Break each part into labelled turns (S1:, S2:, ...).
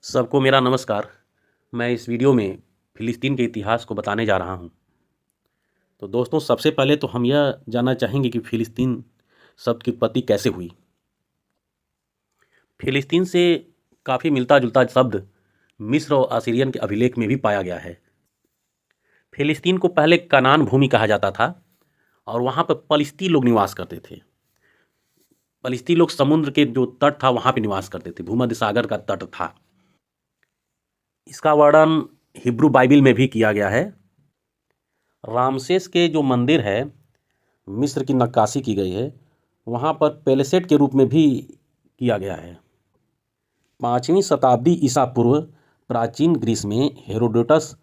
S1: सबको मेरा नमस्कार। मैं इस वीडियो में फ़िलिस्तीन के इतिहास को बताने जा रहा हूँ। तो दोस्तों, सबसे पहले तो हम यह जानना चाहेंगे कि फ़िलिस्तीन शब्द की उत्पत्ति कैसे हुई। फ़िलिस्तीन से काफ़ी मिलता-जुलता शब्द मिस्र और असीरियन के अभिलेख में भी पाया गया है। फ़िलिस्तीन को पहले कनान भूमि कहा जाता था और वहाँ पर पलिश्ती लोग निवास करते थे। पलिश्ती लोग समुद्र के जो तट था वहाँ पे निवास करते थे, भूमध्य सागर का तट था। इसका वर्णन हिब्रू बाइबिल में भी किया गया है। रामसेस के जो मंदिर है, मिस्र की नक्काशी की गई है, वहाँ पर पेलेसेट के रूप में भी किया गया है। 5वीं शताब्दी ईसा पूर्व प्राचीन ग्रीस में हेरोडोटस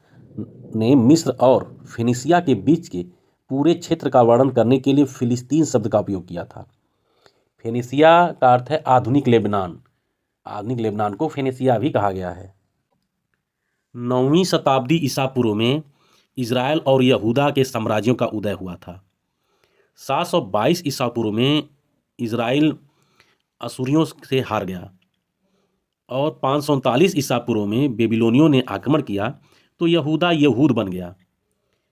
S1: ने मिस्र और फिनिशिया के बीच के पूरे क्षेत्र का वर्णन करने के लिए फ़िलिस्तीन शब्द का उपयोग किया था। फिनिशिया का अर्थ है आधुनिक लेबनान। आधुनिक लेबनान को फिनिशिया भी कहा गया है। 9वीं शताब्दी ईसा पूर्व में इज़राइल और यहूदा के साम्राज्यों का उदय हुआ था। 722 ईसा पूर्व में इज़राइल असूरियों से हार गया और 539 ईसा पूर्व में बेबीलोनियों ने आक्रमण किया तो यहूदा यहूद बन गया।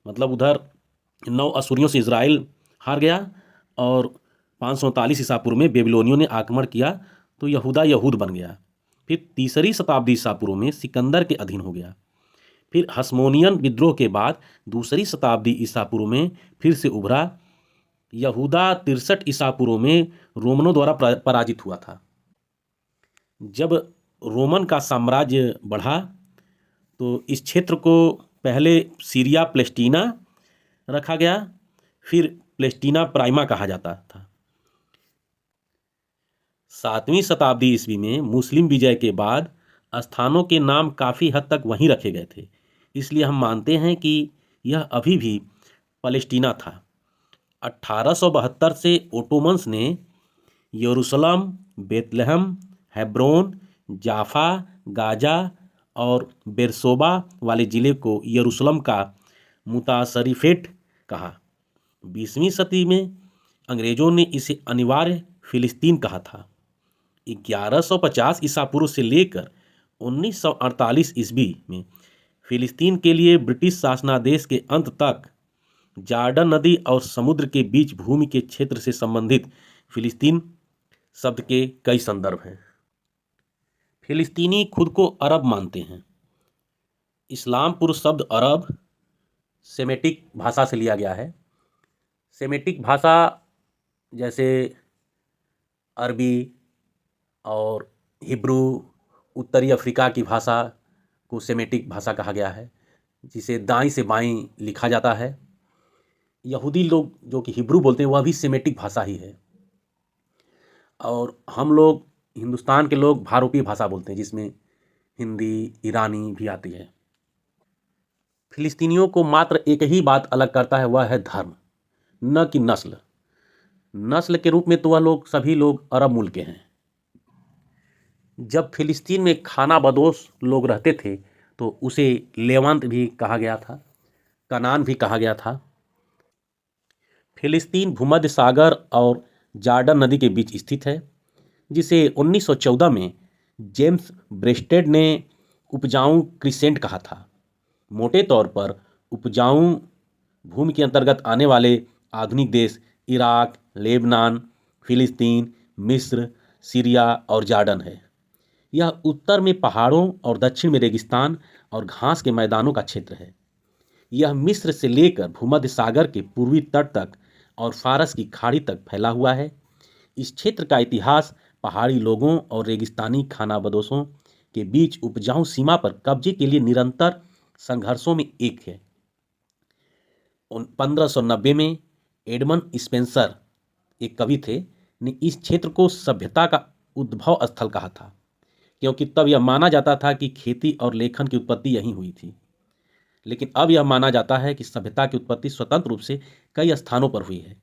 S1: मतलब उधर 9 असूरियों से इज़राइल हार गया और 539 ईसा पूर्व में बेबीलोनियों ने आक्रमण किया तो यहूदा यहूद बन गया। फिर 3री शताब्दी ईसा पूर्व में सिकंदर के अधीन हो गया। फिर हसमोनियन विद्रोह के बाद 2री शताब्दी ईसा पूर्व में फिर से उभरा। यहूदा 63 ईसा पूर्व में रोमनों द्वारा पराजित हुआ था। जब रोमन का साम्राज्य बढ़ा तो इस क्षेत्र को पहले सीरिया प्लेस्टीना रखा गया, फिर प्लेस्टीना प्राइमा कहा जाता था। 7वीं शताब्दी ईस्वी में मुस्लिम विजय के बाद स्थानों के नाम काफ़ी हद तक वहीं रखे गए थे, इसलिए हम मानते हैं कि यह अभी भी पलेस्टीना था। 1872 से ओटोमन्स ने यरूशलेम, बेतलहम, हेब्रोन, जाफा, गाजा और बेरशोबा वाले ज़िले को यरूशलेम का मुतासरिफेट कहा। 20वीं सदी में अंग्रेज़ों ने इसे अनिवार्य फ़िलिस्तीन कहा था। 1150 ईसा पूर्व से लेकर 1948 ईस्वी में फ़िलिस्तीन के लिए ब्रिटिश शासनादेश के अंत तक जॉर्डन नदी और समुद्र के बीच भूमि के क्षेत्र से संबंधित फ़िलिस्तीन शब्द के कई संदर्भ हैं। फ़िलिस्तीनी खुद को अरब मानते हैं। इस्लाम पूर्व शब्द अरब सेमेटिक भाषा से लिया गया है। सेमेटिक भाषा जैसे अरबी और हिब्रू, उत्तरी अफ्रीका की भाषा को सेमेटिक भाषा कहा गया है, जिसे दाईं से बाईं लिखा जाता है। यहूदी लोग जो कि हिब्रू बोलते हैं वह भी सेमेटिक भाषा ही है। और हम लोग हिंदुस्तान के लोग भारोपीय भाषा बोलते हैं, जिसमें हिंदी, ईरानी भी आती है। फिलिस्तीनियों को मात्र एक ही बात अलग करता है, वह है धर्म, न कि नस्ल। नस्ल के रूप में तो वह लोग सभी लोग अरब मूल के हैं। जब फिलिस्तीन में खाना बदोश लोग रहते थे तो उसे लेवांत भी कहा गया था, कनान भी कहा गया था। फिलिस्तीन भूमध्य सागर और जॉर्डन नदी के बीच स्थित है, जिसे 1914 में जेम्स ब्रेस्टेड ने उपजाऊ क्रिसेंट कहा था। मोटे तौर पर उपजाऊ भूमि के अंतर्गत आने वाले आधुनिक देश इराक, लेबनान, फिलिस्तीन, मिस्र, सीरिया और जॉर्डन है। यह उत्तर में पहाड़ों और दक्षिण में रेगिस्तान और घास के मैदानों का क्षेत्र है। यह मिस्र से लेकर भूमध्य सागर के पूर्वी तट तक और फारस की खाड़ी तक फैला हुआ है। इस क्षेत्र का इतिहास पहाड़ी लोगों और रेगिस्तानी खानाबदोशों के बीच उपजाऊ सीमा पर कब्जे के लिए निरंतर संघर्षों में एक है। 1590 में एडमंड स्पेंसर, एक कवि थे, ने इस क्षेत्र को सभ्यता का उद्भव स्थल कहा था, क्योंकि तब यह माना जाता था कि खेती और लेखन की उत्पत्ति यहीं हुई थी। लेकिन अब यह माना जाता है कि सभ्यता की उत्पत्ति स्वतंत्र रूप से कई स्थानों पर हुई है।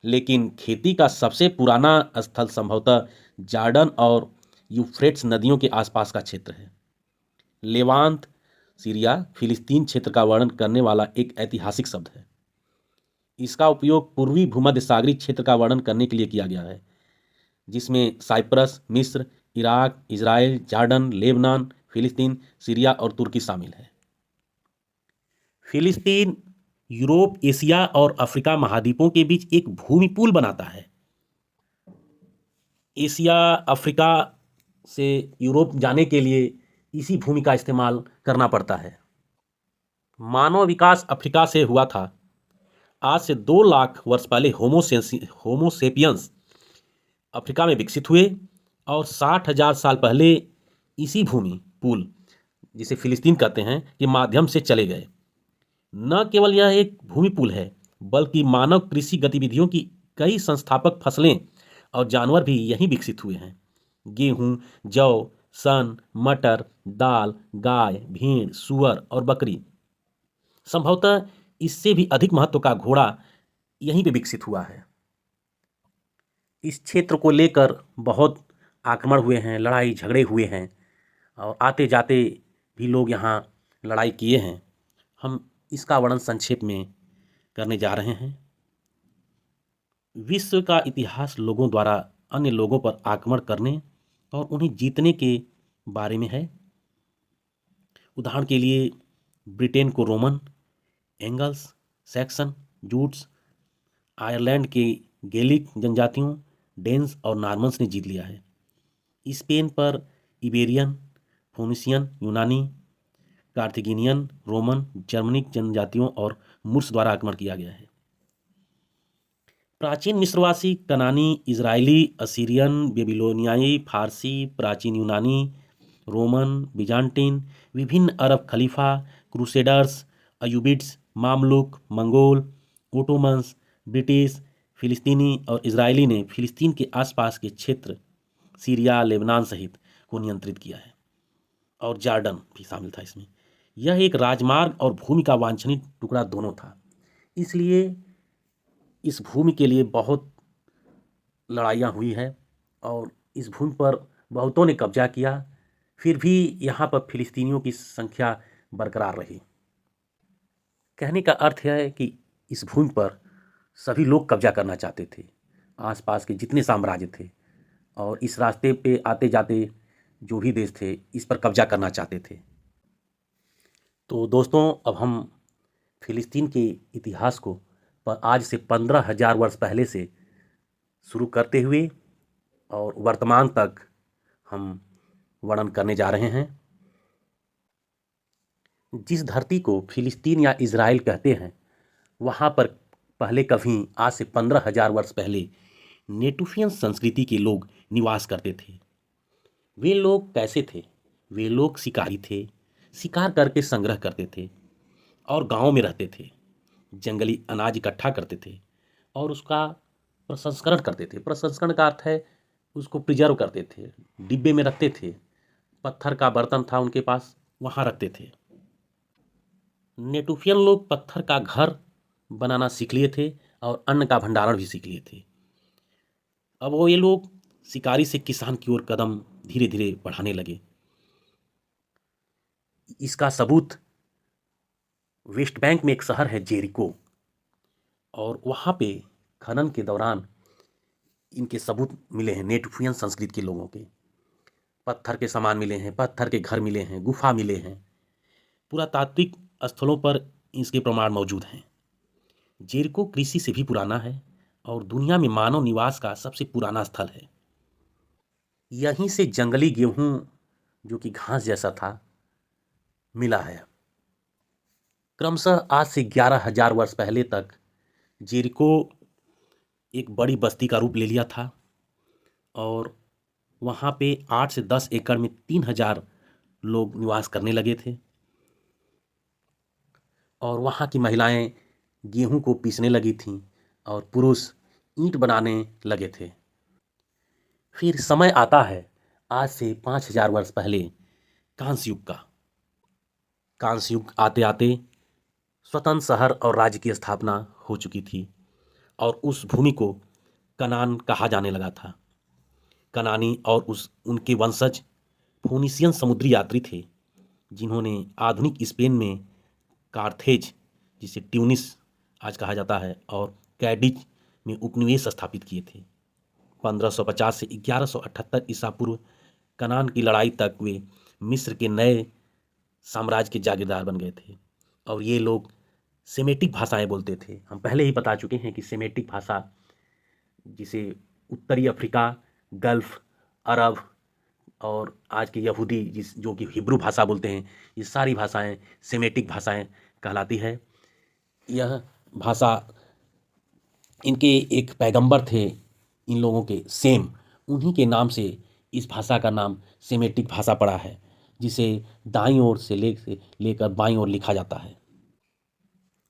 S1: लेकिन खेती का सबसे पुराना स्थल संभवतः जॉर्डन और यूफ्रेट्स नदियों के आसपास का क्षेत्र है। लेवांत, सीरिया, फिलिस्तीन क्षेत्र का वर्णन करने वाला एक ऐतिहासिक शब्द है। इसका उपयोग पूर्वी भूमध्य सागरीय क्षेत्र का वर्णन करने के लिए किया गया है, जिसमें साइप्रस, मिस्र, इराक, इजराइल, जॉर्डन, लेबनान, फिलिस्तीन, सीरिया और तुर्की शामिल है। फिलिस्तीन यूरोप, एशिया और अफ्रीका महाद्वीपों के बीच एक भूमिपूल बनाता है। एशिया, अफ्रीका से यूरोप जाने के लिए इसी भूमि का इस्तेमाल करना पड़ता है। मानव विकास अफ्रीका से हुआ था। आज से 2 लाख वर्ष पहले होमोसेपियंस अफ्रीका में विकसित हुए और 60,000 साल पहले इसी भूमि पुल, जिसे फिलिस्तीन कहते हैं, के माध्यम से चले गए। न केवल यह एक भूमि पुल है, बल्कि मानव कृषि गतिविधियों की कई संस्थापक फसलें और जानवर भी यहीं विकसित हुए हैं। गेहूं, जौ, सन, मटर, दाल, गाय, भेड़, सुअर और बकरी, संभवतः इससे भी अधिक महत्व का घोड़ा यहीं पे विकसित हुआ है। इस क्षेत्र को लेकर बहुत आक्रमण हुए हैं, लड़ाई झगड़े हुए हैं और आते जाते भी लोग यहाँ लड़ाई किए हैं। हम इसका वर्णन संक्षेप में करने जा रहे हैं। विश्व का इतिहास लोगों द्वारा अन्य लोगों पर आक्रमण करने और उन्हें जीतने के बारे में है। उदाहरण के लिए ब्रिटेन को Roman, angles, Saxon, Jutes, Ireland के गैलिक जनजातियों, डेन्स और नॉर्मन्स ने जीत लिया है। स्पेन पर इबेरियन, फोनिशियन, यूनानी, कार्थिगिनियन, रोमन, जर्मनिक जनजातियों और मुर्स द्वारा आक्रमण किया गया है। प्राचीन मिस्रवासी, कनानी, इजरायली, असीरियन, बेबीलोनियाई, फारसी, प्राचीन यूनानी, रोमन, बिजान्टिन, विभिन्न अरब खलीफा, crusaders, Ayyubids, Mamluk, Mongol, Ottomans, British, फिलिस्तीनी और इजरायली ने फिलिस्तीन के आसपास के क्षेत्र सीरिया, लेबनान सहित को नियंत्रित किया है और जॉर्डन भी शामिल था इसमें। यह एक राजमार्ग और भूमि का वांछनीय टुकड़ा दोनों था, इसलिए इस भूमि के लिए बहुत लड़ाइयाँ हुई है और इस भूमि पर बहुतों ने कब्जा किया, फिर भी यहाँ पर फिलिस्तीनियों की संख्या बरकरार रही। कहने का अर्थ है कि इस भूमि पर सभी लोग कब्जा करना चाहते थे, आसपास के जितने साम्राज्य थे, और इस रास्ते पे आते जाते जो भी देश थे इस पर कब्जा करना चाहते थे। तो दोस्तों, अब हम फिलिस्तीन के इतिहास को पर आज से 15,000 वर्ष पहले से शुरू करते हुए और वर्तमान तक हम वर्णन करने जा रहे हैं। जिस धरती को फिलिस्तीन या इजराइल कहते हैं, वहाँ पर पहले कभी आज से 15,000 वर्ष पहले नेटुफियन संस्कृति के लोग निवास करते थे। वे लोग कैसे थे? वे लोग शिकारी थे, शिकार करके संग्रह करते थे और गांव में रहते थे। जंगली अनाज इकट्ठा करते थे और उसका प्रसंस्करण करते थे। प्रसंस्करण का अर्थ है उसको प्रिजर्व करते थे, डिब्बे में रखते थे। पत्थर का बर्तन था उनके पास, वहाँ रखते थे। नेटुफियन लोग पत्थर का घर बनाना सीख लिए थे और अन्न का भंडारण भी सीख लिए थे। अब ये लोग शिकारी से किसान की ओर कदम धीरे धीरे बढ़ाने लगे। इसका सबूत वेस्ट बैंक में एक शहर है जेरिको, और वहाँ पे खनन के दौरान इनके सबूत मिले हैं नेटुफियन संस्कृति के लोगों के। पत्थर के सामान मिले हैं, पत्थर के घर मिले हैं, गुफा मिले हैं। पुरातात्विक स्थलों पर इसके प्रमाण मौजूद हैं। जेरिको कृषि से भी पुराना है और दुनिया में मानव निवास का सबसे पुराना स्थल है। यहीं से जंगली गेहूं, जो कि घास जैसा था, मिला है। क्रमशः आज से 11,000 वर्ष पहले तक जेरिको एक बड़ी बस्ती का रूप ले लिया था और वहाँ पे 8 से 10 एकड़ में 3,000 लोग निवास करने लगे थे और वहाँ की महिलाएं गेहूं को पीसने लगी थीं और पुरुष ईंट बनाने लगे थे। फिर समय आता है आज से 5,000 वर्ष पहले कांस्य युग का। कांस्य युग आते आते स्वतंत्र शहर और राज्य की स्थापना हो चुकी थी और उस भूमि को कनान कहा जाने लगा था। कनानी और उनके वंशज फोनिशियन समुद्री यात्री थे, जिन्होंने आधुनिक स्पेन में कार्थेज, जिसे ट्यूनिस आज कहा जाता है, और कैडिज में उपनिवेश स्थापित किए थे। 1550 से 1178 ईसा पूर्व कनान की लड़ाई तक वे मिस्र के नए साम्राज्य के जागीरदार बन गए थे। और ये लोग सेमेटिक भाषाएं बोलते थे। हम पहले ही बता चुके हैं कि सेमेटिक भाषा, जिसे उत्तरी अफ्रीका, गल्फ, अरब और आज के यहूदी जो कि हिब्रू भाषा बोलते हैं, ये सारी भाषाएं सेमेटिक भाषाएं कहलाती है। यह भाषा, इनके एक पैगंबर थे इन लोगों के, सेम, उन्हीं के नाम से इस भाषा का नाम सेमेटिक भाषा पड़ा है, जिसे दाईं ओर से लेकर बाईं ओर लिखा जाता है।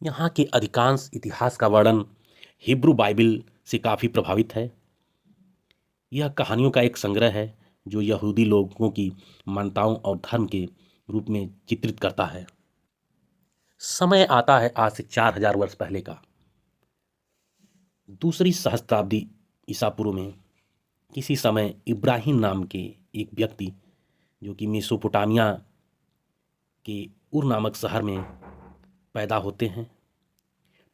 S1: यहाँ के अधिकांश इतिहास का वर्णन हिब्रू बाइबल से काफ़ी प्रभावित है। यह कहानियों का एक संग्रह है जो यहूदी लोगों की मान्यताओं और धर्म के रूप में चित्रित करता है। समय आता है आज से 4000 वर्ष पहले का। दूसरी सहस्त्राब्दी ईसा पूर्व में किसी समय इब्राहिम नाम के एक व्यक्ति, जो कि मेसोपोटामिया के उर नामक शहर में पैदा होते हैं।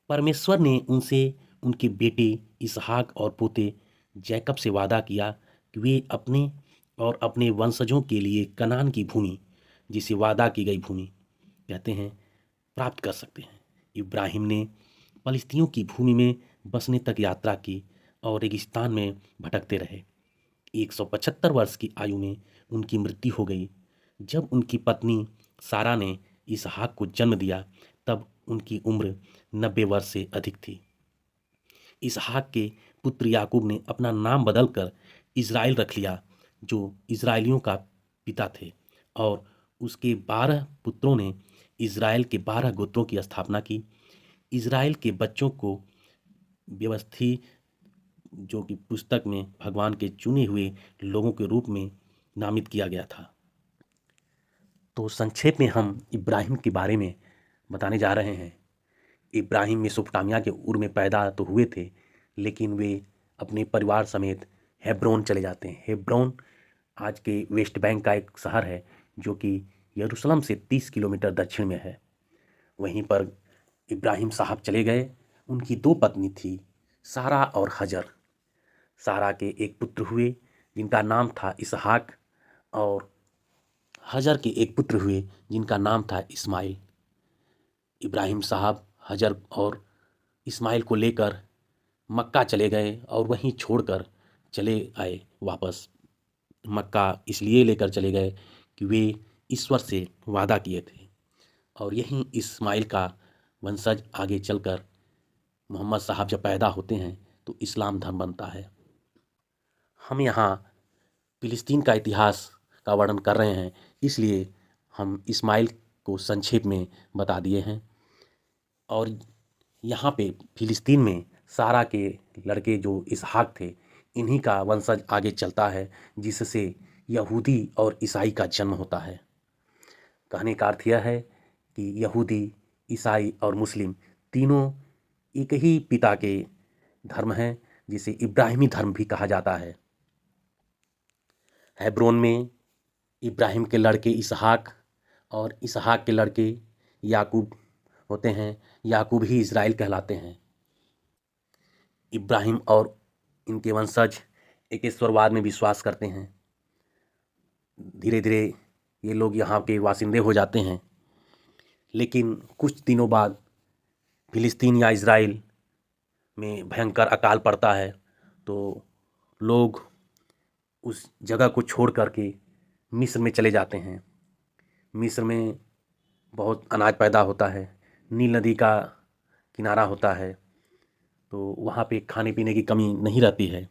S1: परमेश्वर ने उनसे उनके बेटे इसहाक और पोते जैकब से वादा किया कि वे अपने और अपने वंशजों के लिए कनान की भूमि, जिसे वादा की गई भूमि कहते हैं, प्राप्त कर सकते हैं। इब्राहिम ने फलिस्तीनियों की भूमि में बसने तक यात्रा की और रेगिस्तान में भटकते रहे। 175 वर्ष की आयु में उनकी मृत्यु हो गई। जब उनकी पत्नी सारा ने इसहाक को जन्म दिया तब उनकी उम्र 90 वर्ष से अधिक थी। इसहाक के पुत्र याकूब ने अपना नाम बदलकर इज़राइल रख लिया, जो इज़राइलियों का पिता थे, और उसके 12 पुत्रों ने इज़राइल के 12 गोत्रों की स्थापना की। इज़राइल के बच्चों को व्यवस्थित, जो कि पुस्तक में भगवान के चुने हुए लोगों के रूप में नामित किया गया था। तो संक्षेप में हम इब्राहिम के बारे में बताने जा रहे हैं। इब्राहिम मेसोपोटामिया के उर में पैदा तो हुए थे, लेकिन वे अपने परिवार समेत हेब्रोन चले जाते हैं। हेब्रोन आज के वेस्ट बैंक का एक शहर है, जो कि यरूशलेम से 30 किलोमीटर दक्षिण में है। वहीं पर इब्राहिम साहब चले गए। उनकी 2 पत्नी थी, सारा और हजर। सारा के एक पुत्र हुए जिनका नाम था इसहाक, और हजर के एक पुत्र हुए जिनका नाम था इस्माइल। इब्राहिम साहब हजर और इस्माइल को लेकर मक्का चले गए और वहीं छोड़कर चले आए वापस। मक्का इसलिए लेकर चले गए कि वे ईश्वर से वादा किए थे, और यहीं इस्माइल का वंशज आगे चलकर मोहम्मद साहब जब पैदा होते हैं तो इस्लाम धर्म बनता है। हम यहाँ फिलिस्तीन का इतिहास का वर्णन कर रहे हैं, इसलिए हम इस्माइल को संक्षेप में बता दिए हैं। और यहाँ पे फिलिस्तीन में सारा के लड़के जो इसहाक थे, इन्हीं का वंशज आगे चलता है, जिससे यहूदी और ईसाई का जन्म होता है। कहने का अर्थ यह है कि यहूदी, ईसाई और मुस्लिम तीनों एक ही पिता के धर्म हैं, जिसे इब्राहिमी धर्म भी कहा जाता है। हेब्रोन में इब्राहिम के लड़के इसहाक और इसहाक के लड़के याकूब होते हैं। याकूब ही इज़राइल कहलाते हैं। इब्राहिम और इनके वंशज एकेश्वरवाद में विश्वास करते हैं। धीरे धीरे ये लोग यहाँ के वासिंदे हो जाते हैं, लेकिन कुछ दिनों बाद फिलिस्तीन या इज़राइल में भयंकर अकाल पड़ता है, तो लोग उस जगह को छोड़ करके मिस्र में चले जाते हैं। मिस्र में बहुत अनाज पैदा होता है, नील नदी का किनारा होता है, तो वहाँ पे खाने पीने की कमी नहीं रहती है,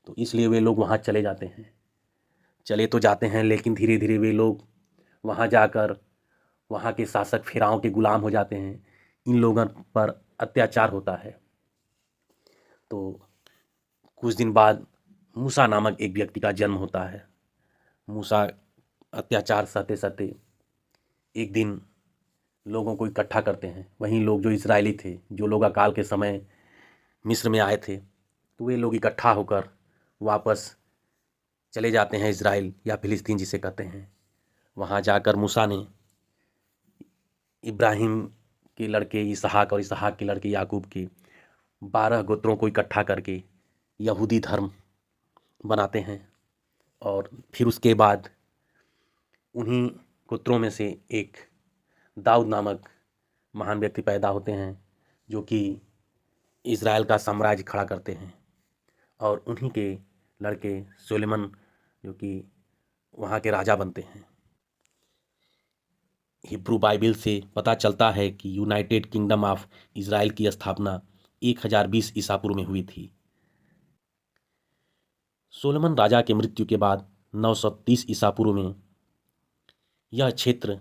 S1: तो इसलिए वे लोग वहाँ चले जाते हैं। चले तो जाते हैं, लेकिन धीरे धीरे वे लोग वहाँ जाकर वहाँ के शासक फिरौन के गुलाम हो जाते हैं। इन लोगों पर अत्याचार होता है। तो कुछ दिन बाद मूसा नामक एक व्यक्ति का जन्म होता है। मूसा अत्याचार सहते सहते एक दिन लोगों को इकट्ठा करते हैं। वहीं लोग जो इजरायली थे, जो लोग अकाल के समय मिस्र में आए थे, तो वे लोग इकट्ठा होकर वापस चले जाते हैं इजराइल या फिलिस्तीन जिसे कहते हैं। वहाँ जाकर मूसा ने इब्राहिम के लड़के इसहाक और इसहाक के लड़के याकूब के 12 गोत्रों को इकट्ठा करके यहूदी धर्म बनाते हैं, और फिर उसके बाद उन्हीं पुत्रों में से एक दाऊद नामक महान व्यक्ति पैदा होते हैं, जो कि इज़राइल का साम्राज्य खड़ा करते हैं। और उन्हीं के लड़के सुलेमान, जो कि वहाँ के राजा बनते हैं। हिब्रू बाइबल से पता चलता है कि यूनाइटेड किंगडम ऑफ इज़राइल की स्थापना 1020 ईसा पूर्व में हुई थी। सोलोमन राजा के मृत्यु के बाद 930 ईसा पूर्व में यह क्षेत्र,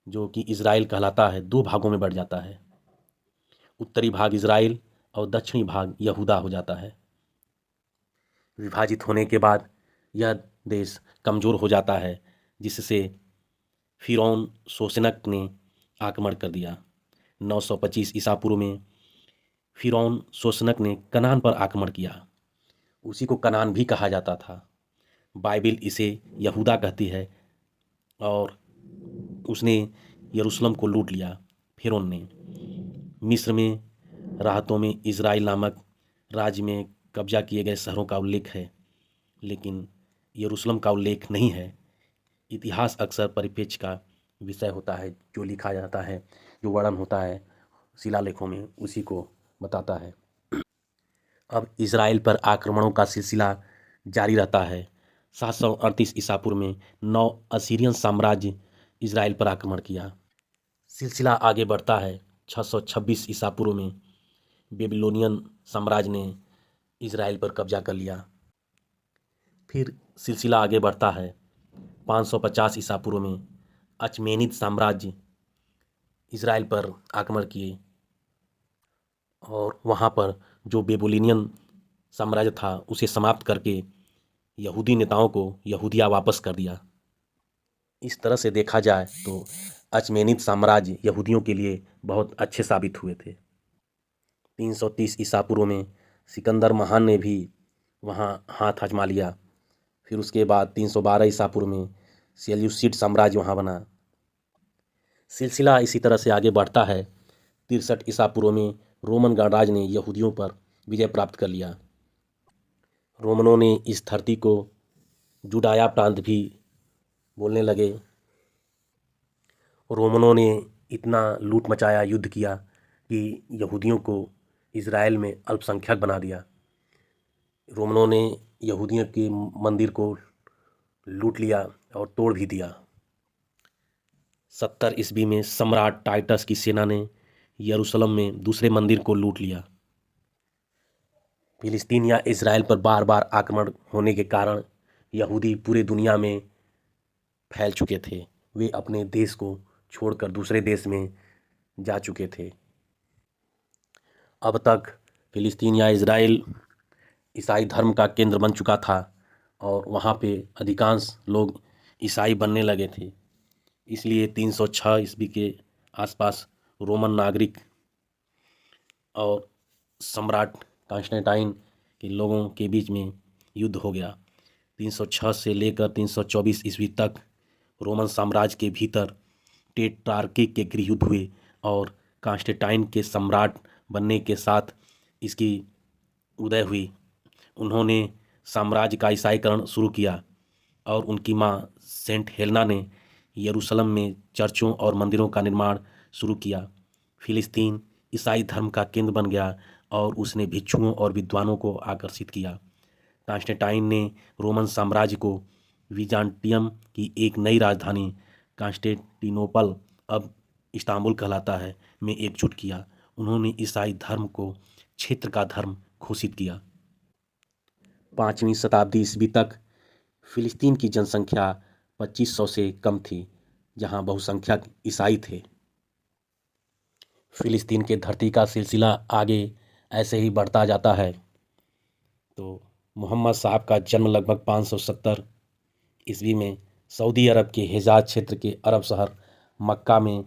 S1: जो कि इज़राइल कहलाता है, दो भागों में बढ़ जाता है। उत्तरी भाग इज़राइल और दक्षिणी भाग यहूदा हो जाता है। विभाजित होने के बाद यह देश कमज़ोर हो जाता है, जिससे फिरौन शोशनक ने आक्रमण कर दिया। 925 ईसा पूर्व में फिरौन शोशनक ने कनान पर आक्रमण किया। उसी को कनान भी कहा जाता था। बाइबिल इसे यहूदा कहती है। और उसने यरूशलेम को लूट लिया। फिरौन ने मिस्र में, राहतों में इज़राइल नामक राज्य में कब्जा किए गए शहरों का उल्लेख है, लेकिन यरूशलेम का उल्लेख नहीं है। इतिहास अक्सर परिप्रेक्ष्य का विषय होता है। जो लिखा जाता है, जो वर्णन होता है शिलालेखों में, उसी को बताता है। अब इज़राइल पर आक्रमणों का सिलसिला जारी रहता है। 738 ईसा पूर्व में 9 असीरियन साम्राज्य इज़राइल पर आक्रमण किया। सिलसिला आगे बढ़ता है। 626 ईसा पूर्व में बेबीलोनियन साम्राज्य ने इज़राइल पर कब्जा कर लिया। फिर सिलसिला आगे बढ़ता है। 550 ईसा पूर्व में अचमेनिद साम्राज्य इज़राइल पर आक्रमण किए और वहाँ पर जो बेबीलोनियन साम्राज्य था उसे समाप्त करके यहूदी नेताओं को यहूदिया वापस कर दिया। इस तरह से देखा जाए तो अचमेनिद साम्राज्य यहूदियों के लिए बहुत अच्छे साबित हुए थे। 330 ईसा पूर्व में सिकंदर महान ने भी वहाँ हाथ आजमा लिया। फिर उसके बाद 312 ईसा पूर्व में सेल्यूसिड साम्राज्य वहाँ बना। सिलसिला इसी तरह से आगे बढ़ता है। 63 ईसा पूर्व में रोमन गणराज्य ने यहूदियों पर विजय प्राप्त कर लिया। रोमनों ने इस धरती को जुडाया प्रांत भी बोलने लगे। रोमनों ने इतना लूट मचाया, युद्ध किया कि यहूदियों को इज़राइल में अल्पसंख्यक बना दिया। रोमनों ने यहूदियों के मंदिर को लूट लिया और तोड़ भी दिया। 70 ईस्वी में सम्राट टाइटस की सेना ने यरूशलेम में दूसरे मंदिर को लूट लिया। फिलिस्तीन या इज़राइल पर बार बार आक्रमण होने के कारण यहूदी पूरे दुनिया में फैल चुके थे। वे अपने देश को छोड़कर दूसरे देश में जा चुके थे। अब तक फिलिस्तीन या इज़राइल ईसाई धर्म का केंद्र बन चुका था और वहाँ पे अधिकांश लोग ईसाई बनने लगे थे। इसलिए 306 ईस्वी के आसपास रोमन नागरिक और सम्राट कॉन्स्टेंटाइन के लोगों के बीच में युद्ध हो गया। 306 से लेकर 324 ईस्वी तक रोमन साम्राज्य के भीतर टेट्रार्की के गृहयुद्ध हुए और कॉन्स्टेंटाइन के सम्राट बनने के साथ इसकी उदय हुई। उन्होंने साम्राज्य का ईसाईकरण शुरू किया और उनकी माँ सेंट हेलेना ने यरूशलेम में चर्चों और मंदिरों का निर्माण शुरू किया। फिलिस्तीन ईसाई धर्म का केंद्र बन गया और उसने भिक्षुओं और विद्वानों को आकर्षित किया। कॉन्स्टेंटाइन ने रोमन साम्राज्य को विजांटियम की एक नई राजधानी कॉन्स्टेंटिनोपल, अब इस्तांबुल कहलाता है, में एकजुट किया। उन्होंने ईसाई धर्म को क्षेत्र का धर्म घोषित किया। 5वीं शताब्दी ईस्वी तक फिलिस्तीन की जनसंख्या 2500 से कम थी, जहां बहुसंख्यक ईसाई थे। फिलिस्तीन के धरती का सिलसिला आगे ऐसे ही बढ़ता जाता है। तो मोहम्मद साहब का जन्म लगभग 570 ईस्वी में सऊदी अरब के हिजाज क्षेत्र के अरब शहर मक्का में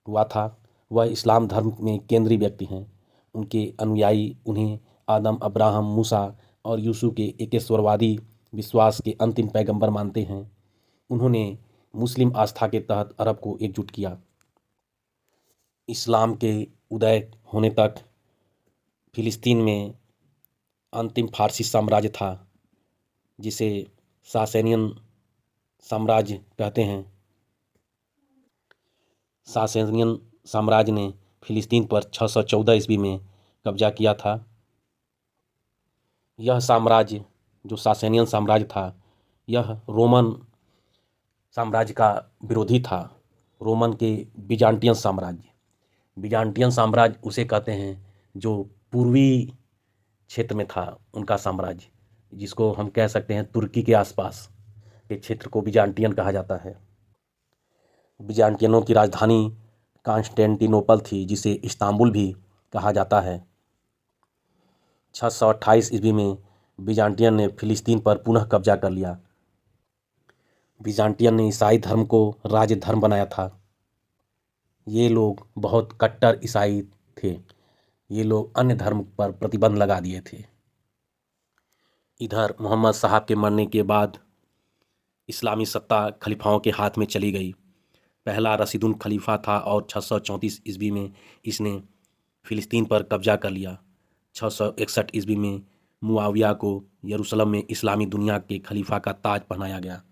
S1: हुआ था। वह इस्लाम धर्म में केंद्रीय व्यक्ति हैं। उनके अनुयायी उन्हें आदम, अब्राहम, मूसा और यूसुफ के एकेश्वरवादी विश्वास के अंतिम पैगंबर मानते हैं। उन्होंने मुस्लिम आस्था के तहत अरब को एकजुट किया। इस्लाम के उदय होने तक फिलिस्तीन में अंतिम फारसी साम्राज्य था, जिसे सासेनियन साम्राज्य कहते हैं। सासेनियन साम्राज्य ने फिलिस्तीन पर 614 ईस्वी में कब्जा किया था। यह साम्राज्य जो सासेनियन साम्राज्य था, यह रोमन साम्राज्य का विरोधी था। रोमन के बिजान्टियन साम्राज्य उसे कहते हैं जो पूर्वी क्षेत्र में था, उनका साम्राज्य, जिसको हम कह सकते हैं तुर्की के आसपास के क्षेत्र को बिजान्टियन कहा जाता है। बिजान्टियनों की राजधानी कॉन्स्टेंटिनोपल थी, जिसे इस्तांबुल भी कहा जाता है। 628 ईस्वी में बिजान्टियन ने फिलिस्तीन पर पुनः कब्जा कर लिया। बिजान्टियन ने ईसाई धर्म को राज्य धर्म बनाया था। ये लोग बहुत कट्टर ईसाई थे। ये लोग अन्य धर्म पर प्रतिबंध लगा दिए थे। इधर मोहम्मद साहब के मरने के बाद इस्लामी सत्ता खलीफाओं के हाथ में चली गई। पहला रशीदुल खलीफा था और 634 ईस्वी में इसने फिलिस्तीन पर कब्जा कर लिया। 661 ईस्वी में मुआविया को यरूशलेम में इस्लामी दुनिया के खलीफा का ताज पहनाया गया।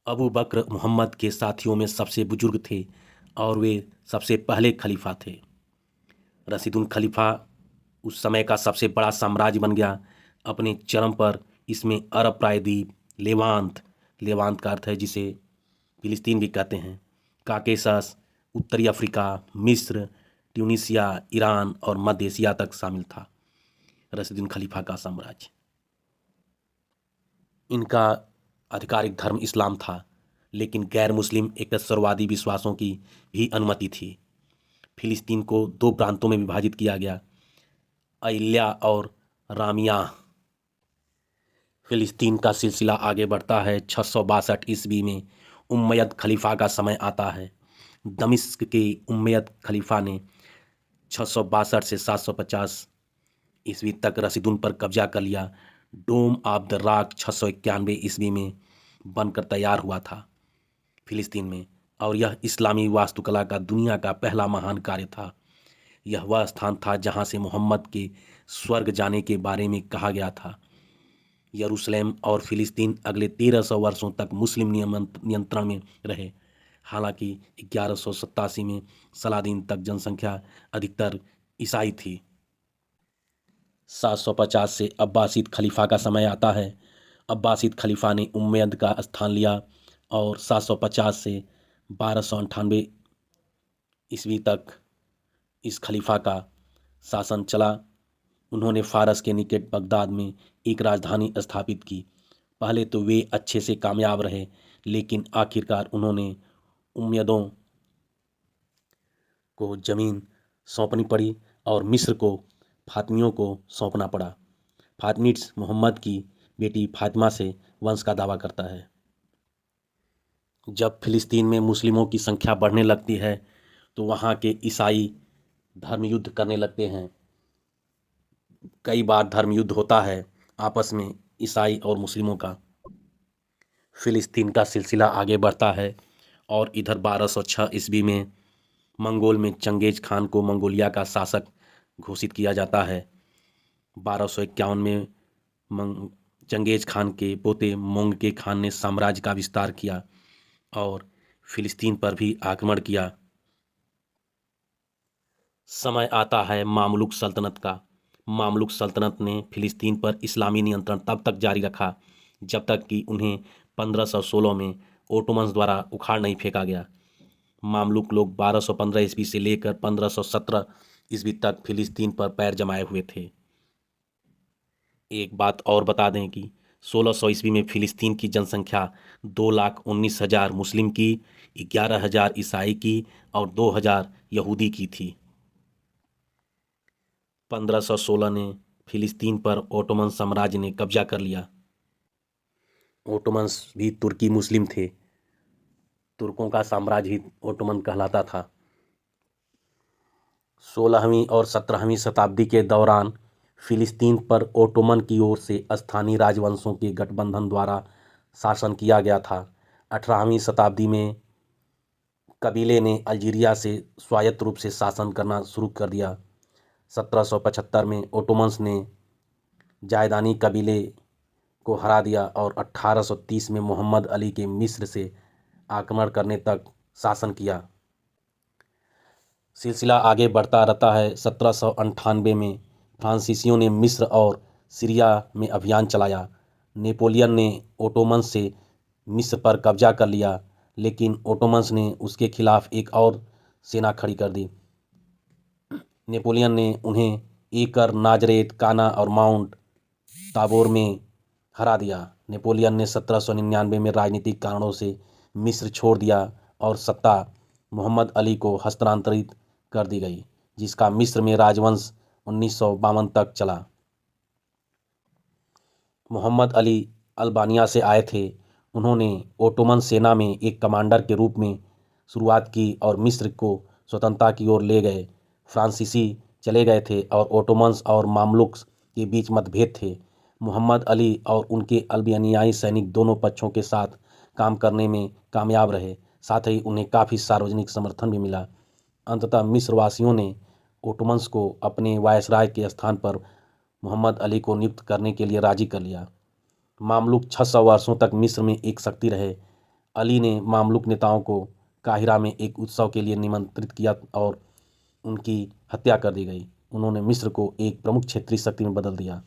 S1: अबू बकर मोहम्मद के साथियों में सबसे बुजुर्ग थे और वे सबसे पहले खलीफा थे। रशीदुल खलीफा उस समय का सबसे बड़ा साम्राज्य बन गया। अपने चरम पर इसमें अरब प्रायद्वीप, लेवांत का अर्थ है जिसे फिलिस्तीन भी कहते हैं, काकेशस, उत्तरी अफ्रीका, मिस्र, ट्यूनीसिया, ईरान और मध्य एशिया तक शामिल था रशीदुल खलीफा का साम्राज्य। इनका आधिकारिक धर्म इस्लाम था, लेकिन गैर मुस्लिम एकस्वरवादी विश्वासों की भी अनुमति थी। फिलिस्तीन को दो प्रांतों में विभाजित किया गया, अय्या और रामिया। फिलिस्तीन का सिलसिला आगे बढ़ता है। 662 ईस्वी में उम्मयद खलीफा का समय आता है। दमिश्क के उम्मयद खलीफा ने 662 से 750 ईस्वी तक रशीदुल पर कब्जा कर लिया। डोम ऑफ द रॉक 691 ईस्वी में बनकर तैयार हुआ था फिलिस्तीन में, और यह इस्लामी वास्तुकला का दुनिया का पहला महान कार्य था। यह वह स्थान था जहां से मोहम्मद के स्वर्ग जाने के बारे में कहा गया था। यरूशलेम और फिलिस्तीन अगले 1300 वर्षों तक मुस्लिम नियंत्रण में रहे। हालांकि 1187 में सलादीन तक जनसंख्या अधिकतर ईसाई थी। 750 से अब्बासिद खलीफा का समय आता है। अब्बासिद खलीफा ने उम्मयद का स्थान लिया और 750 से 1298 ईस्वी तक इस खलीफा का शासन चला। उन्होंने फारस के निकट बगदाद में एक राजधानी स्थापित की। पहले तो वे अच्छे से कामयाब रहे, लेकिन आखिरकार उन्होंने उम्मयदों को ज़मीन सौंपनी पड़ी और मिस्र को फातमियों को सौंपना पड़ा। फातमिड्स मोहम्मद की बेटी फातिमा से वंश का दावा करता है। जब फिलिस्तीन में मुस्लिमों की संख्या बढ़ने लगती है तो वहाँ के ईसाई धर्म युद्ध करने लगते हैं। कई बार धर्म युद्ध होता है आपस में ईसाई और मुस्लिमों का। फिलिस्तीन का सिलसिला आगे बढ़ता है और इधर 1206 ईस्वी में मंगोल में चंगेज खान को मंगोलिया का शासक घोषित किया जाता है। 1251 में चंगेज खान के पोते मोंगके खान ने साम्राज्य का विस्तार किया और फिलिस्तीन पर भी आक्रमण किया। समय आता है मामलुक सल्तनत का। मामलुक सल्तनत ने फिलिस्तीन पर इस्लामी नियंत्रण तब तक जारी रखा जब तक कि उन्हें 1516 में ओटोमन्स द्वारा उखाड़ नहीं फेंका गया। मामलुक लोग 1215 ईस्वी से लेकर 1517 ईस्वी तक फिलिस्तीन पर पैर जमाए हुए थे। एक बात और बता दें कि 1600 ईस्वी में फिलिस्तीन की जनसंख्या 2,19,000 मुस्लिम की, 11,000 ईसाई की और 2,000 यहूदी की थी। 1516 ने फिलिस्तीन पर ओटोमन साम्राज्य ने कब्जा कर लिया। ओटोमन्स भी तुर्की मुस्लिम थे। तुर्कों का साम्राज्य ही ओटोमन कहलाता था। 16वीं और 17वीं शताब्दी के दौरान फिलिस्तीन पर ओटोमन की ओर से स्थानीय राजवंशों के गठबंधन द्वारा शासन किया गया था। 18वीं शताब्दी में कबीले ने अल्जीरिया से स्वायत्त रूप से शासन करना शुरू कर दिया। 1775 में ओटोमन्स ने जायदानी कबीले को हरा दिया और 1830 में मोहम्मद अली के मिस्र से आक्रमण करने तक शासन किया। सिलसिला आगे बढ़ता रहता है। 1798 में फ्रांसीसियों ने मिस्र और सीरिया में अभियान चलाया। नेपोलियन ने ओटोमन्स से मिस्र पर कब्जा कर लिया, लेकिन ओटोमन्स ने उसके खिलाफ एक और सेना खड़ी कर दी। नेपोलियन ने उन्हें एकर, नाजरेत, काना और माउंट ताबोर में हरा दिया। नेपोलियन ने 1799 में राजनीतिक कारणों से मिस्र छोड़ दिया और सत्ता मोहम्मद अली को हस्तांतरित कर दी गई, जिसका मिस्र में राजवंश 1952 तक चला। मोहम्मद अली अल्बानिया से आए थे। उन्होंने ओटोमन सेना में एक कमांडर के रूप में शुरुआत की और मिस्र को स्वतंत्रता की ओर ले गए। फ्रांसीसी चले गए थे और ओटोमन्स और मामलुक्स के बीच मतभेद थे। मोहम्मद अली और उनके अल्बानियाई सैनिक दोनों पक्षों के साथ काम करने में कामयाब रहे, साथ ही उन्हें काफ़ी सार्वजनिक समर्थन भी मिला। अंततः मिस्रवासियों ने ओटोमन्स को अपने वायसराय के स्थान पर मोहम्मद अली को नियुक्त करने के लिए राजी कर लिया। मामलुक 600 वर्षों तक मिस्र में एक शक्ति रहे। अली ने मामलुक नेताओं को काहिरा में एक उत्सव के लिए निमंत्रित किया और उनकी हत्या कर दी गई। उन्होंने मिस्र को एक प्रमुख क्षेत्रीय शक्ति में बदल दिया।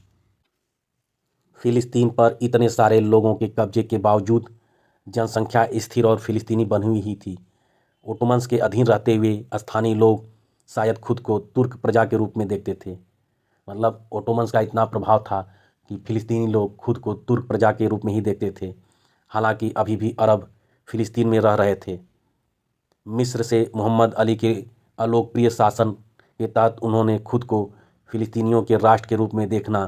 S1: फिलिस्तीन पर इतने सारे लोगों के कब्जे के बावजूद जनसंख्या स्थिर और फिलिस्तीनी बनी हुई ही थी। ओटोमन्स के अधीन रहते हुए स्थानीय लोग शायद खुद को तुर्क प्रजा के रूप में देखते थे। मतलब ओटोमन्स का इतना प्रभाव था कि फिलिस्तीनी लोग खुद को तुर्क प्रजा के रूप में ही देखते थे। हालांकि अभी भी अरब फिलिस्तीन में रह रहे थे। मिस्र से मोहम्मद अली के अलोकप्रिय शासन के तहत उन्होंने खुद को फिलिस्तीनियों के राष्ट्र के रूप में देखना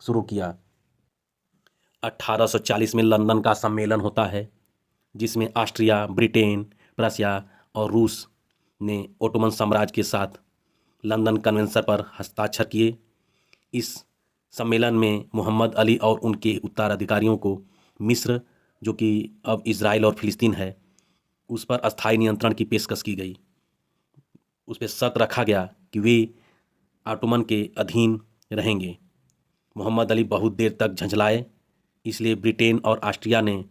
S1: शुरू किया। 1840 में लंदन का सम्मेलन होता है, जिसमें ऑस्ट्रिया, ब्रिटेन, प्रशिया और रूस ने ओटोमन साम्राज्य के साथ लंदन कन्वेंशन पर हस्ताक्षर किए। इस सम्मेलन में मोहम्मद अली और उनके उत्तराधिकारियों को मिस्र, जो कि अब इजराइल और फिलिस्तीन है, उस पर अस्थायी नियंत्रण की पेशकश की गई। उस पर शर्त रखा गया कि वे ऑटोमन के अधीन रहेंगे। मोहम्मद अली बहुत देर तक झंझलाए, इसलिए ब्रिटेन और ऑस्ट्रिया ने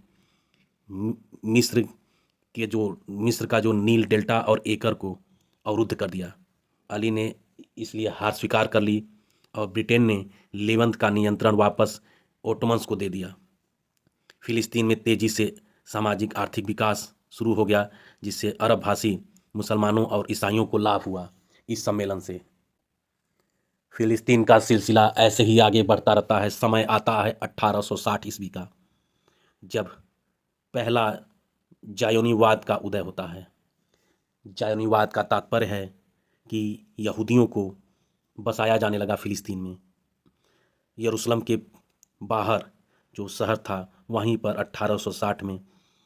S1: मिस्र का जो नील डेल्टा और एकर को अवरुद्ध कर दिया। अली ने इसलिए हार स्वीकार कर ली और ब्रिटेन ने लेवंत का नियंत्रण वापस ओटोमन्स को दे दिया। फिलिस्तीन में तेज़ी से सामाजिक आर्थिक विकास शुरू हो गया, जिससे अरब भाषी मुसलमानों और ईसाइयों को लाभ हुआ। इस सम्मेलन से फिलिस्तीन का सिलसिला ऐसे ही आगे बढ़ता रहता है। समय आता है 1860 ईस्वी का, जब पहला जायोनीवाद का उदय होता है। जायोनीवाद का तात्पर्य है कि यहूदियों को बसाया जाने लगा फिलिस्तीन में। यरूशलेम के बाहर जो शहर था, वहीं पर 1860 में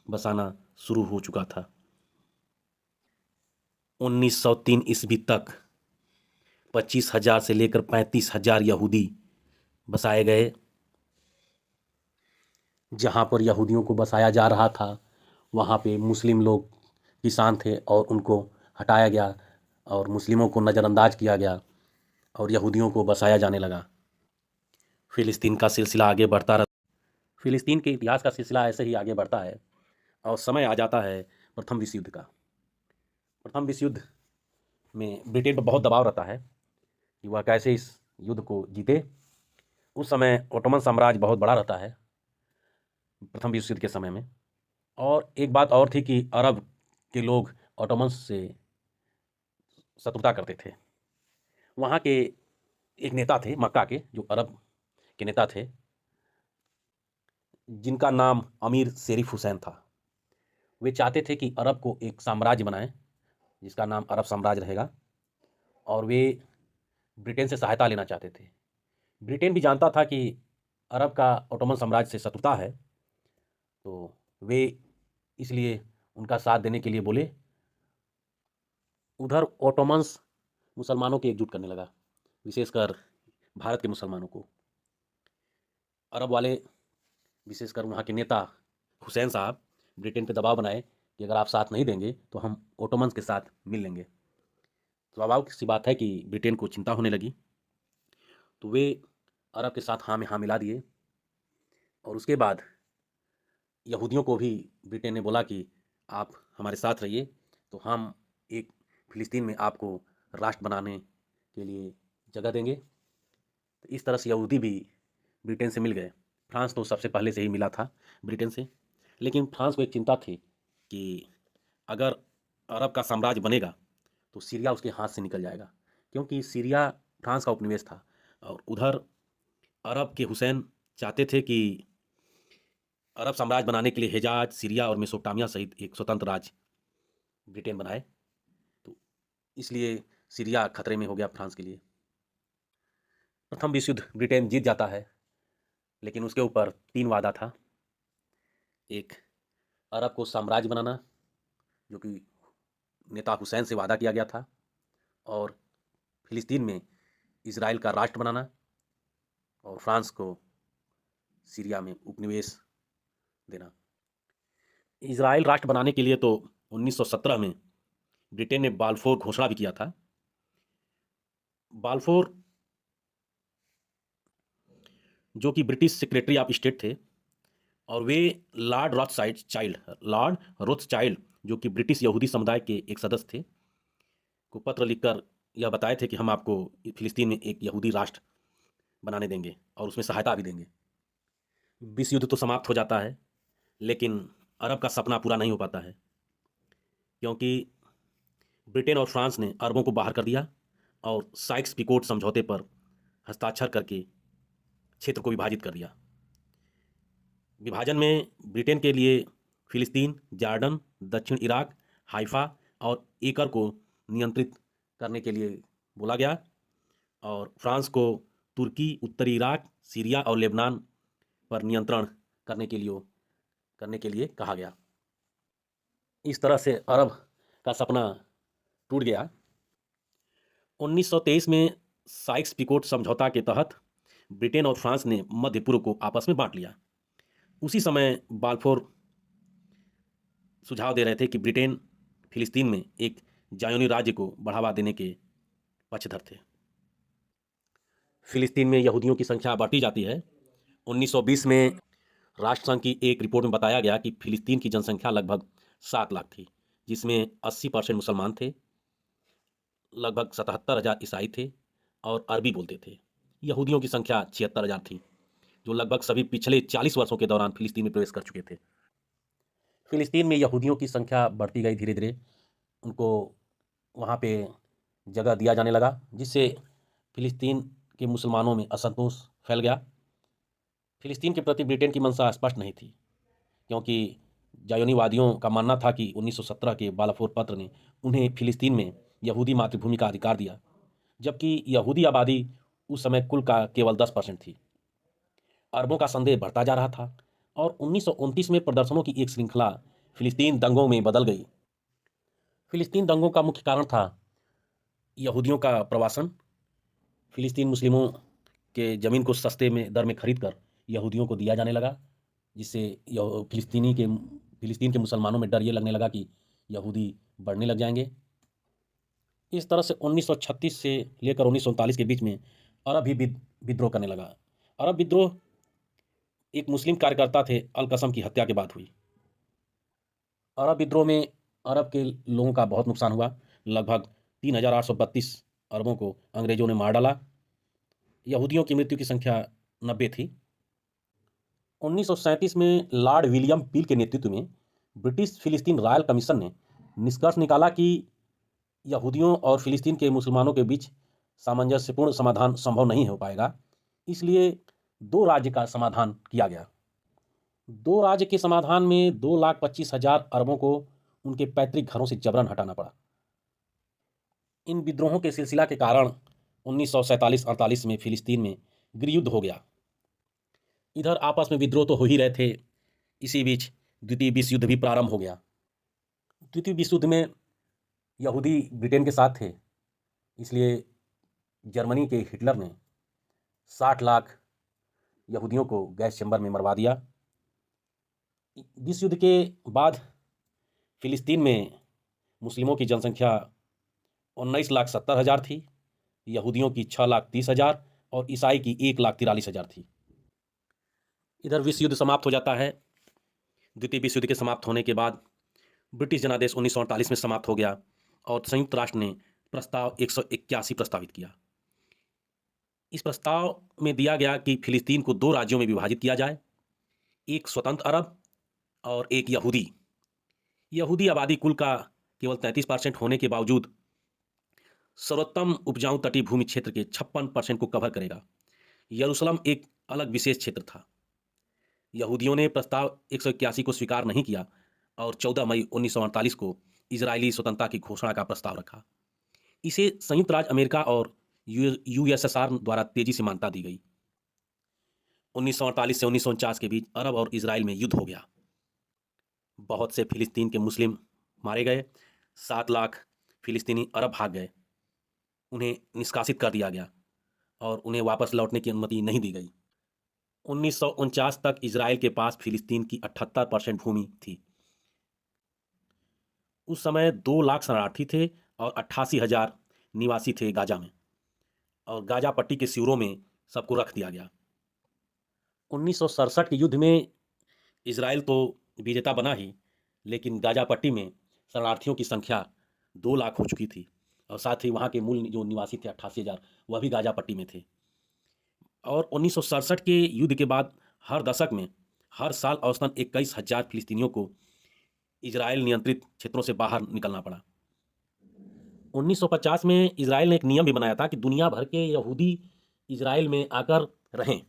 S1: बसाना शुरू हो चुका था। 1903 ईस्वी तक 25,000 से लेकर 35,000 यहूदी बसाए गए। जहाँ पर यहूदियों को बसाया जा रहा था, वहाँ पे मुस्लिम लोग किसान थे और उनको हटाया गया और मुस्लिमों को नज़रअंदाज किया गया और यहूदियों को बसाया जाने लगा। फिलिस्तीन का सिलसिला आगे बढ़ता रहा। फिलिस्तीन के इतिहास का सिलसिला ऐसे ही आगे बढ़ता है और समय आ जाता है प्रथम विश्व युद्ध का। प्रथम विश्व युद्ध में ब्रिटेन पर बहुत दबाव रहता है कि वह कैसे इस युद्ध को जीते। उस समय ओटोमन साम्राज्य बहुत बड़ा रहता है प्रथम विश्व युद्ध के समय में। और एक बात और थी कि अरब के लोग ओटोमन से शत्रुता करते थे। वहाँ के एक नेता थे मक्का के, जो अरब के नेता थे, जिनका नाम अमीर शेरिफ हुसैन था। वे चाहते थे कि अरब को एक साम्राज्य बनाएं जिसका नाम अरब साम्राज्य रहेगा, और वे ब्रिटेन से सहायता लेना चाहते थे। ब्रिटेन भी जानता था कि अरब का ओटोमन साम्राज्य से शत्रुता है, तो वे इसलिए उनका साथ देने के लिए बोले। उधर ओटोमन्स मुसलमानों को एकजुट करने लगा, विशेषकर भारत के मुसलमानों को। अरब वाले, विशेषकर वहाँ के नेता हुसैन साहब, ब्रिटेन पे दबाव बनाए कि अगर आप साथ नहीं देंगे तो हम ओटोमन्स के साथ मिल लेंगे। स्वाभाविक सी बात है कि ब्रिटेन को चिंता होने लगी, तो वे अरब के साथ हाँ में हाँ मिला दिए और उसके बाद यहूदियों को भी ब्रिटेन ने बोला कि आप हमारे साथ रहिए, तो हम एक फ़िलिस्तीन में आपको राष्ट्र बनाने के लिए जगह देंगे। तो इस तरह से यहूदी भी ब्रिटेन से मिल गए। फ्रांस तो सबसे पहले से ही मिला था ब्रिटेन से, लेकिन फ्रांस को एक चिंता थी कि अगर अरब का साम्राज्य बनेगा तो सीरिया उसके हाथ से निकल जाएगा, क्योंकि सीरिया फ्रांस का उपनिवेश था और उधर अरब के हुसैन चाहते थे कि अरब साम्राज्य बनाने के लिए हिजाज, सीरिया और मेसोपोटामिया सहित एक स्वतंत्र राज्य ब्रिटेन बनाए। तो इसलिए सीरिया खतरे में हो गया फ्रांस के लिए। प्रथम विश्व युद्ध ब्रिटेन जीत जाता है, लेकिन उसके ऊपर 3 वादा था। एक, अरब को साम्राज्य बनाना, जो कि नेता हुसैन से वादा किया गया था, और फ़िलिस्तीन में इज़राइल का राष्ट्र बनाना, और फ्रांस को सीरिया में उपनिवेश देना। इज़राइल राष्ट्र बनाने के लिए तो 1917 में ब्रिटेन ने बाल्फोर घोषणा भी किया था। बाल्फोर जो कि ब्रिटिश सेक्रेटरी ऑफ स्टेट थे, और वे लॉर्ड रोथस्चाइल्ड जो कि ब्रिटिश यहूदी समुदाय के एक सदस्य थे, को पत्र लिखकर यह बताए थे कि हम आपको फ़िलिस्तीन में एक यहूदी राष्ट्र बनाने देंगे और उसमें सहायता भी देंगे। विश्व युद्ध तो समाप्त हो जाता है, लेकिन अरब का सपना पूरा नहीं हो पाता है, क्योंकि ब्रिटेन और फ्रांस ने अरबों को बाहर कर दिया और साइक्स पिकोट समझौते पर हस्ताक्षर करके क्षेत्र को विभाजित कर दिया। विभाजन में ब्रिटेन के लिए फ़िलिस्तीन, जॉर्डन, दक्षिण इराक, हाइफा और एकर को नियंत्रित करने के लिए बोला गया, और फ्रांस को तुर्की, उत्तरी इराक, सीरिया और लेबनान पर नियंत्रण करने के लिए कहा गया। इस तरह से अरब का सपना टूट गया। 1923 में साइक्स पिकोट समझौता के तहत ब्रिटेन और फ्रांस ने मध्य पूर्व को आपस में बांट लिया। उसी समय बाल्फोर सुझाव दे रहे थे कि ब्रिटेन फ़िलिस्तीन में एक जायोनी राज्य को बढ़ावा देने के पक्षधर थे। फ़िलिस्तीन में यहूदियों की संख्या बढ़ती जाती है। 1920 में राष्ट्रसंघ की एक रिपोर्ट में बताया गया कि फ़िलिस्तीन की जनसंख्या लगभग 7 लाख थी, जिसमें 80% मुसलमान थे, लगभग 77,000 ईसाई थे और अरबी बोलते थे। यहूदियों की संख्या 76,000 थी, जो लगभग सभी पिछले 40 वर्षों के दौरान फ़िलिस्तीन में प्रवेश कर चुके थे। फ़िलिस्तीन में यहूदियों की संख्या बढ़ती गई धीरे धीरे, उनको वहाँ पे जगह दिया जाने लगा, जिससे फ़िलिस्तीन के मुसलमानों में असंतोष फैल गया। फ़िलिस्तीन के प्रति ब्रिटेन की मंशा स्पष्ट नहीं थी, क्योंकि जायोनीवादियों का मानना था कि 1917 के बालाफोर पत्र ने उन्हें फ़िलिस्तीन में यहूदी मातृभूमि का अधिकार दिया, जबकि यहूदी आबादी उस समय कुल का केवल 10% थी। अरबों का संदेह बढ़ता जा रहा था और 1929 में प्रदर्शनों की एक श्रृंखला फ़िलिस्तीन दंगों में बदल गई। फ़िलिस्तीन दंगों का मुख्य कारण था यहूदियों का प्रवासन। फ़िलिस्तीन मुस्लिमों के ज़मीन को सस्ते में दर में खरीद कर यहूदियों को दिया जाने लगा, जिससे फ़िलिस्तीन के मुसलमानों में डर ये लगने लगा कि यहूदी बढ़ने लग जाएंगे। इस तरह से 1936 से लेकर 1939 के बीच में अरब भी विद्रोह करने लगा। अरब विद्रोह एक मुस्लिम कार्यकर्ता थे अल कसम की हत्या के बाद हुई। अरब विद्रोह में अरब के लोगों का बहुत नुकसान हुआ। लगभग 3,832 अरबों को अंग्रेजों ने मार डाला। यहूदियों की मृत्यु की संख्या 90 थी। 1937 में लॉर्ड विलियम पील के नेतृत्व में ब्रिटिश फ़िलिस्तीन रॉयल कमीशन ने निष्कर्ष निकाला कि यहूदियों और फ़िलिस्तीन के मुसलमानों के बीच सामंजस्यपूर्ण समाधान संभव नहीं हो पाएगा, इसलिए 2 राज्य का समाधान किया गया। 2 राज्य के समाधान में 2,25,000 अरबों को उनके पैतृक घरों से जबरन हटाना पड़ा। इन विद्रोहों के सिलसिला के कारण 1947-48 में फ़िलिस्तीन में गृहयुद्ध हो गया। इधर आपस में विद्रोह तो हो ही रहे थे, इसी बीच द्वितीय विश्व युद्ध भी प्रारंभ हो गया। द्वितीय विश्व युद्ध में यहूदी ब्रिटेन के साथ थे, इसलिए जर्मनी के हिटलर ने 60 लाख यहूदियों को गैस चैम्बर में मरवा दिया। विश्व युद्ध के बाद फ़िलिस्तीन में मुस्लिमों की जनसंख्या 19,70,000 थी, यहूदियों की 6,30,000 और ईसाई की 1,43,000 थी। इधर विश्व युद्ध समाप्त हो जाता है। द्वितीय विश्व युद्ध के समाप्त होने के बाद ब्रिटिश जनादेश 1948 में समाप्त हो गया और संयुक्त राष्ट्र ने प्रस्ताव 181 प्रस्तावित किया। इस प्रस्ताव में दिया गया कि फिलिस्तीन को 2 राज्यों में विभाजित किया जाए, एक स्वतंत्र अरब और एक यहूदी। यहूदी आबादी कुल का केवल 33% होने के बावजूद सर्वोत्तम उपजाऊ तटीय भूमि क्षेत्र के 56% को कवर करेगा। यरूशलेम एक अलग विशेष क्षेत्र था। यहूदियों ने प्रस्ताव 181 को स्वीकार नहीं किया और 14 मई 1948 को इजरायली स्वतंत्रता की घोषणा का प्रस्ताव रखा। इसे संयुक्त राज्य अमेरिका और यूएसएसआर द्वारा तेजी से मान्यता दी गई। 1948 से 1949 के बीच अरब और इजराइल में युद्ध हो गया। बहुत से फिलिस्तीन के मुस्लिम मारे गए। 7 लाख फिलिस्तीनी अरब भाग गए। उन्हें निष्कासित कर दिया गया और उन्हें वापस लौटने की अनुमति नहीं दी गई। 1949 तक इजराइल के पास फिलिस्तीन की 78% भूमि थी। उस समय 2 लाख शरणार्थी थे और 88,000 निवासी थे गाजा में, और गाजा पट्टी के शिविरों में सबको रख दिया गया। 1967 के युद्ध में इजराइल तो विजेता बना ही, लेकिन गाजा पट्टी में शरणार्थियों की संख्या 2 लाख हो चुकी थी और साथ ही वहाँ के मूल जो निवासी थे 88,000, वह भी गाजा पट्टी में थे। और 1967 के युद्ध के बाद हर दशक में हर साल औसतन 21,000 फिलिस्तीनियों को इजराइल नियंत्रित क्षेत्रों से बाहर निकलना पड़ा। 1950 में इजराइल ने एक नियम भी बनाया था कि दुनिया भर के यहूदी इजराइल में आकर रहें।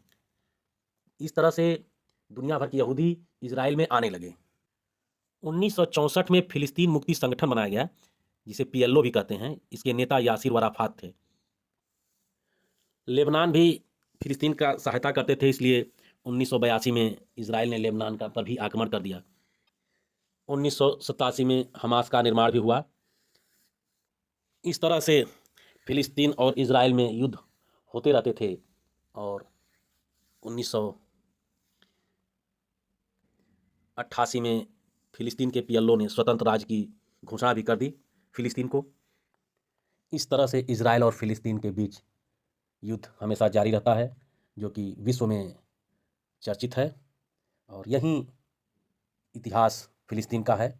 S1: इस तरह से दुनिया भर के यहूदी इजराइल में आने लगे। 1964 में फिलिस्तीन मुक्ति संगठन बनाया गया, जिसे PLO भी कहते हैं। इसके नेता यासिर अराफात थे। लेबनान भी फिलिस्तीन का सहायता करते थे, इसलिए 1982 में इजराइल ने लेबनान का पर भी आक्रमण कर दिया। 1987 में हमास का निर्माण भी हुआ। इस तरह से फिलिस्तीन और इजराइल में युद्ध होते रहते थे और 1988 में फिलिस्तीन के PLO ने स्वतंत्र राज्य की घोषणा भी कर दी फिलिस्तीन को। इस तरह से इजराइल और फिलिस्तीन के बीच युद्ध हमेशा जारी रहता है, जो कि विश्व में चर्चित है। और यही इतिहास फिलिस्तीन का है।